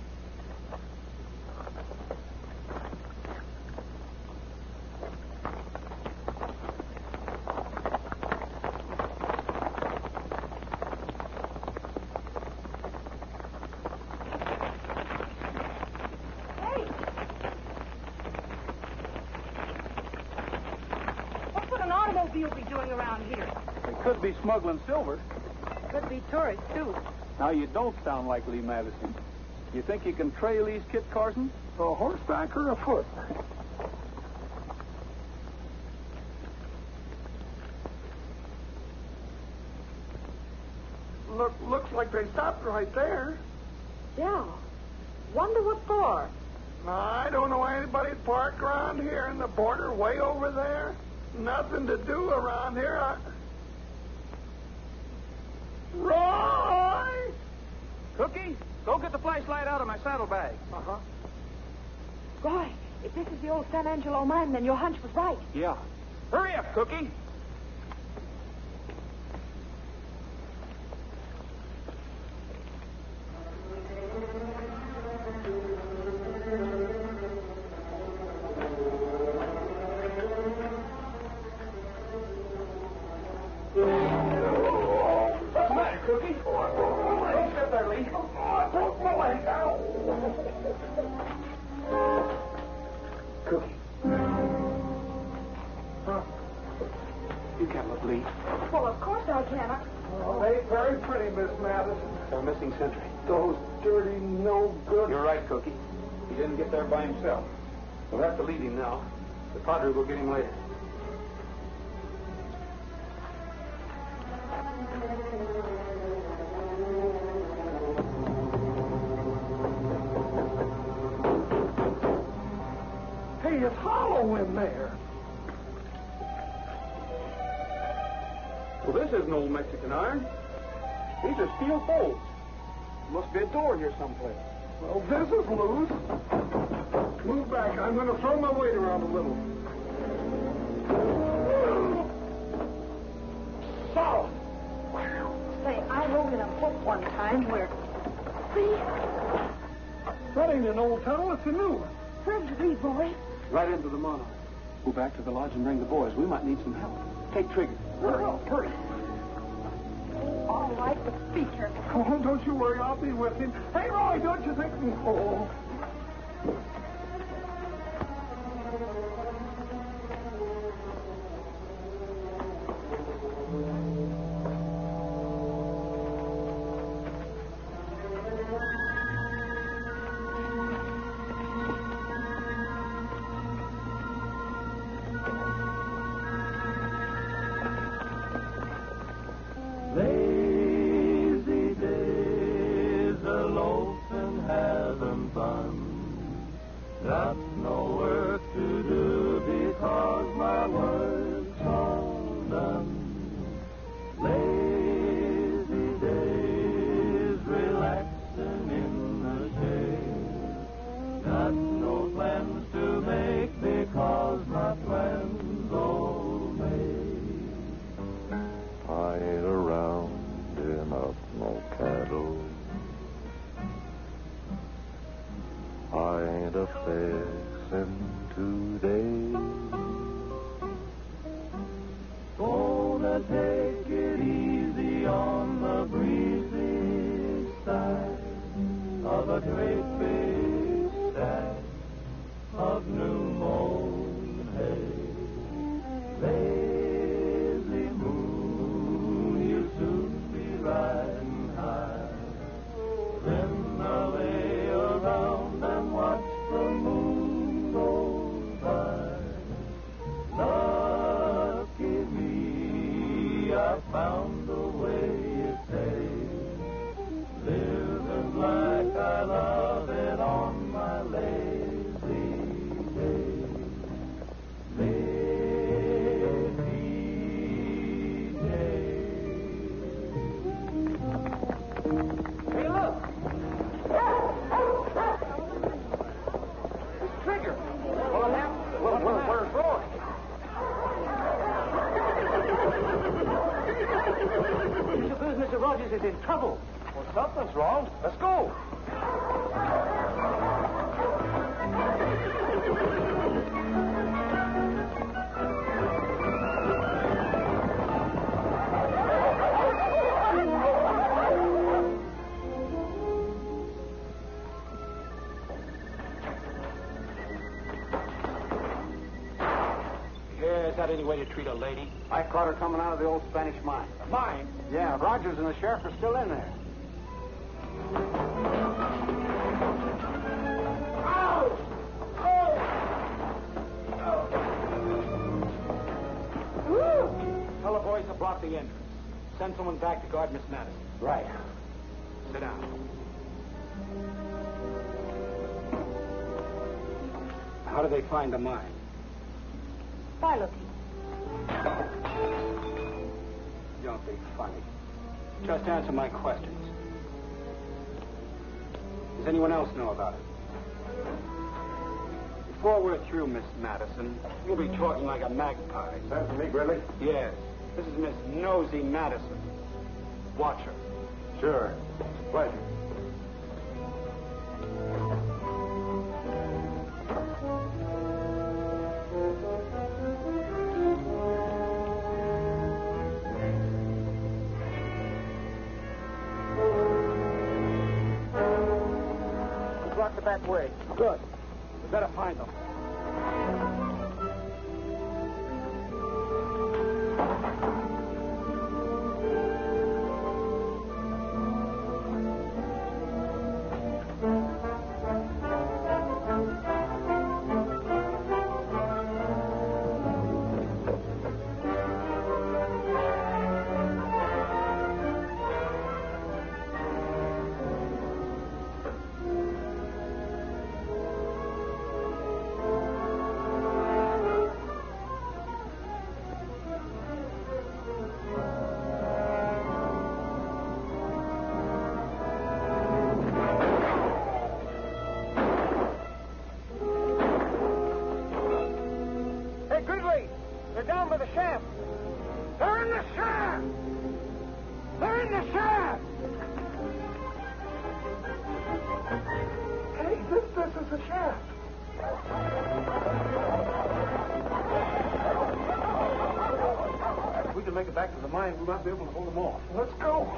you be doing around here? They could be smuggling silver. Could be tourists, too. Now, you don't sound like Lee Madison. You think you can trail these Kit Carsons? A horseback or afoot? Looks like they stopped right there. Yeah. Wonder what for? I don't know anybody parked around here in the border way over there. Nothing to do around here. Roy! Cookie, go get the flashlight out of my saddlebag. Uh-huh. Roy, if this is the old San Angelo mine, then your hunch was right. Yeah. Hurry up, Cookie. Well, of course I can. Oh, they very pretty, Miss Madison. They're missing sentry. Those dirty, no good. You're right, Cookie. He didn't get there by himself. We'll have to leave him now. The Padre will get him later. Hey, it's hollow in there. Well, this isn't old Mexican iron. These are steel bolts. Must be a door here someplace. Well, this is loose. Move back. I'm going to throw my weight around a little. Solid. Say, I rode in a book one time where... See? That ain't an old tunnel. It's a new one. Where'd you read, boy? Right into the Monarch. Go back to the lodge and bring the boys. We might need some help. Take Trigger. Hurry. Hurry. All right, but be careful. Oh, don't you worry. I'll be with him. Hey, Roy, don't you think... Oh. Lazy days, a-loafing, having fun. Got no work to do because my work's all done. Lazy days, relaxing in the shade. Got no plans to make because my plans all made. I ain't around enough, no cattle. I ain't a fixin' today. Gonna take it easy on the breezy side of a great big stack of new mown hay. Lazy moon, you soon be riding high. Then I'll lay around and watch the moon go by. Lucky me, I found the way it pays. Living like I love it on my lazy days. Lazy days. Hey, look! Trigger! What happened? Where's Roy? You suppose Mr. Rogers is in trouble? Well, something's wrong. Let's go. way to treat a lady? I caught her coming out of the old Spanish mine. Mine? Yeah, Rogers and the sheriff are still in there. Tell the boys to block the entrance. Send someone back to guard Miss Madison. Right. Sit down. How did they find the mine? By looking. Don't be funny. Just answer my questions. Does anyone else know about it? Before we're through, Miss Madison, you'll be talking like a magpie. Is that for me, Gridley? Yes. This is Miss Nosy Madison. Watch her. Sure. Pleasure. Block the back way. Good. We better find them. They're down by the shaft. They're in the shaft! They're in the shaft! Hey, this is the shaft. If we can make it back to the mine, we might be able to hold them off. Let's go.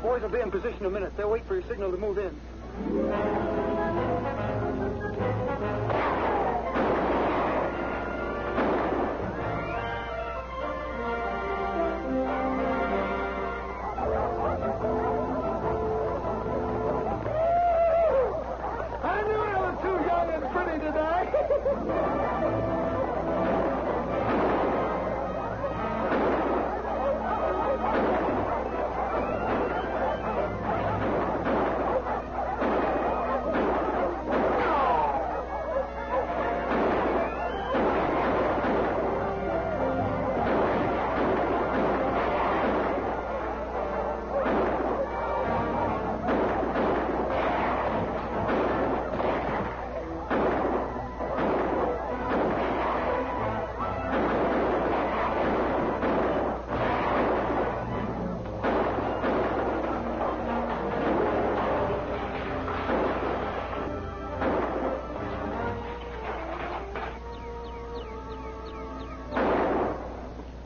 Boys will be in position in a minute. They'll wait for your signal to move in. I knew I was too young and pretty today.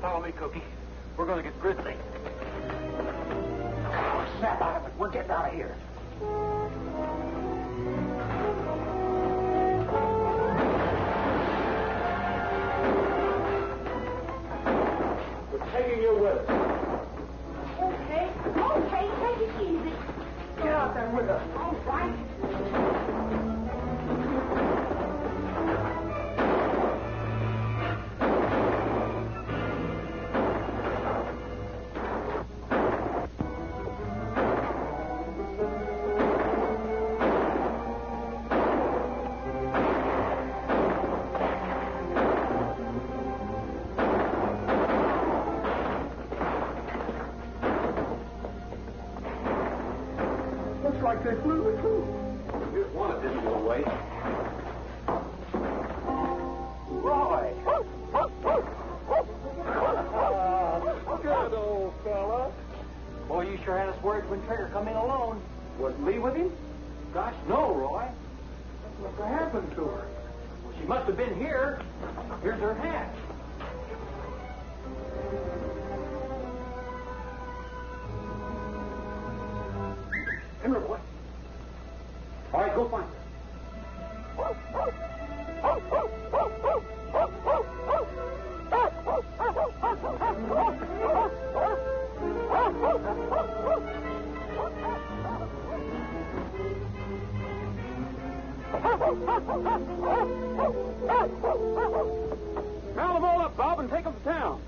Follow me, Cookie. We're going to get Grizzly. Snap out of it. We're getting out of here. We're taking you with us. Okay, take it easy. Get out there with us. All right. Looks like they flew the coop. Here's one that didn't go away. Roy! Good old fella. Boy, you sure had us worried when Trigger come in alone. Was Lee with him? Gosh, no, Roy. What happened to her? Well, she must have been here. Here's her hat. Come here, boy. All right, go find her. Round them all up, Bob, and take them to town.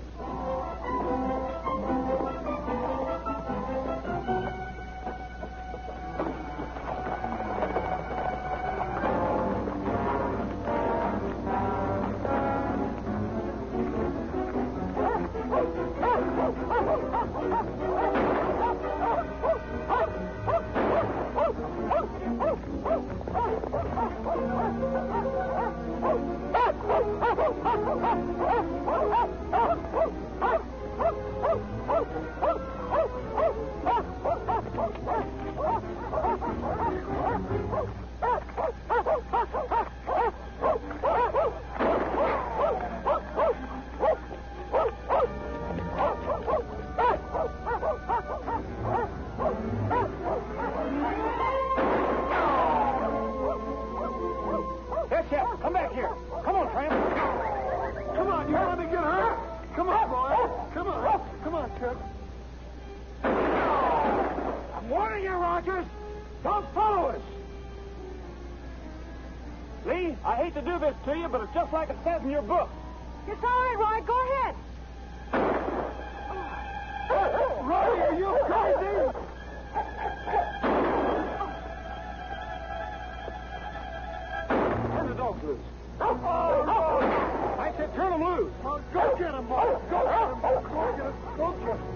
Come back here. Come on, Tramp. Come on, you want to get hurt? Come on, boy. Come on. Come on, Chuck. I'm warning you, Rogers. Don't follow us. Lee, I hate to do this to you, but it's just like it says in your book. It's all right, Roy. Go ahead. Roy, are you crazy? Turn the dogs loose. I said turn them loose. Oh, go get him, boy. Go get him. Go get him. Go get him.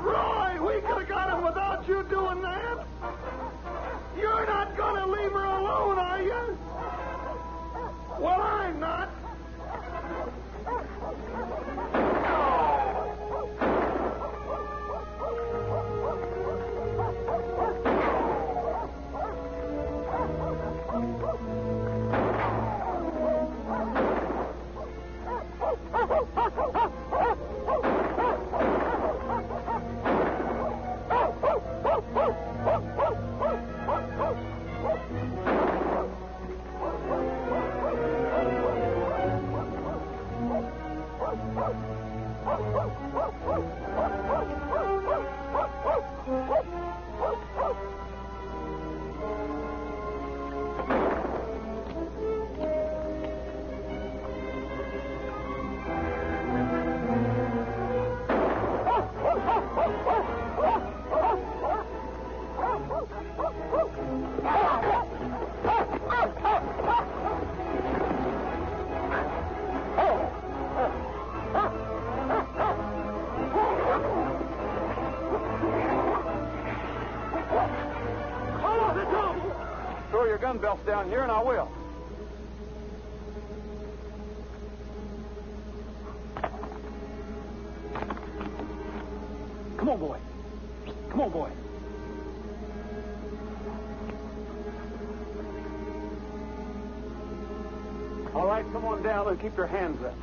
Roy, we could have got him without you doing that. You're not going to leave her alone, are you? Well, I'm not. Throw your gun belts down here, and I will. Come on, boy. Come on, boy. All right, come on down and keep your hands up.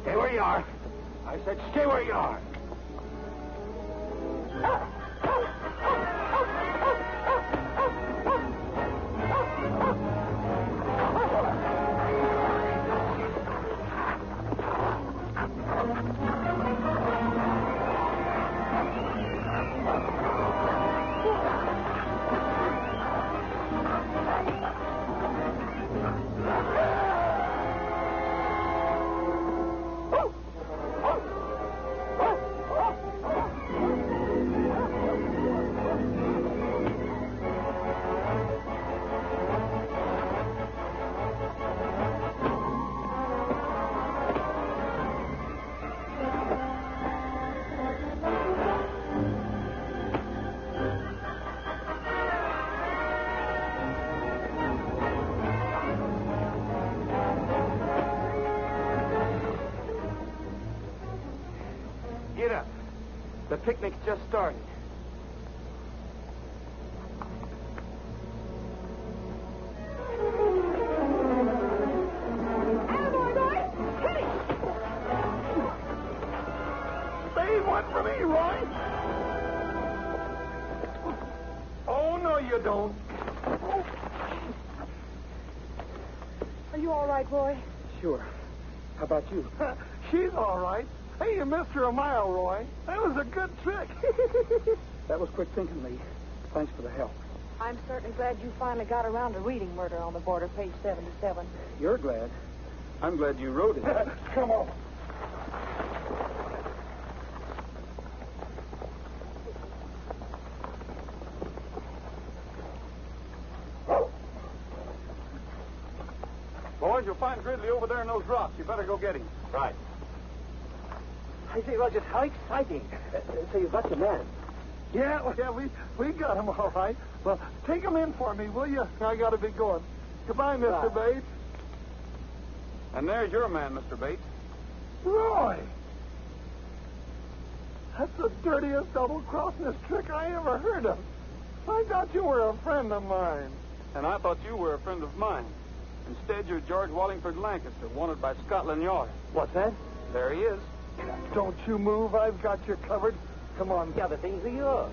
Stay where you are. I said stay where you are. Get up. The picnic's just started. They want for me, Roy. Oh, no, you don't. Are you all right, Roy? Sure. How about you? She's all right. Hey, you missed her a mile, Roy. That was a good trick. That was quick thinking, Lee. Thanks for the help. I'm certainly glad you finally got around to reading Murder on the Border, page 77. You're glad. I'm glad you wrote it. Come on. Boys, you'll find Gridley over there in those rocks. You better go get him. Right. I say, Rogers, how exciting. So you've got your man. Yeah, we got him all right. Well, take him in for me, will you? I got to be going. Goodbye, Mr. Bates. And there's your man, Mr. Bates. Roy! That's the dirtiest double-crossing trick I ever heard of. I thought you were a friend of mine. And I thought you were a friend of mine. Instead, you're George Wallingford Lancaster, wanted by Scotland Yard. What's that? There he is. Don't you move. I've got you covered. Come on. The other things are yours.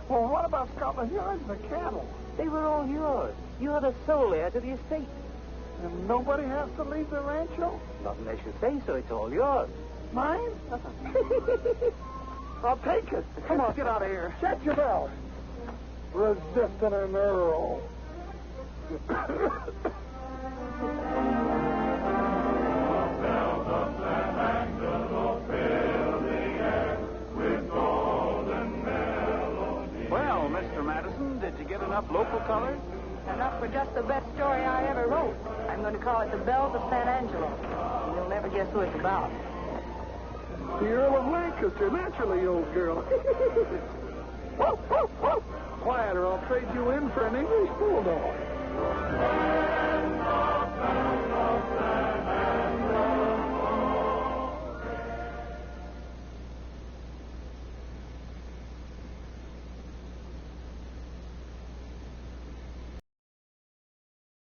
Well, what about Scotland Yard and the cattle? They were all yours. You're the sole heir to the estate. And nobody has to leave the rancho? Not unless you say so. It's all yours. Mine? I'll take it. Come on, get out of here. Check your bell. Resisting an earl. Well, Mr. Madison, did you get enough local colors? Enough for just the best story I ever wrote. I'm going to call it The Bells of San Angelo. You'll never guess who it's about. The Earl of Lancaster, naturally, old girl. Quiet, or I'll trade you in for an English bulldog.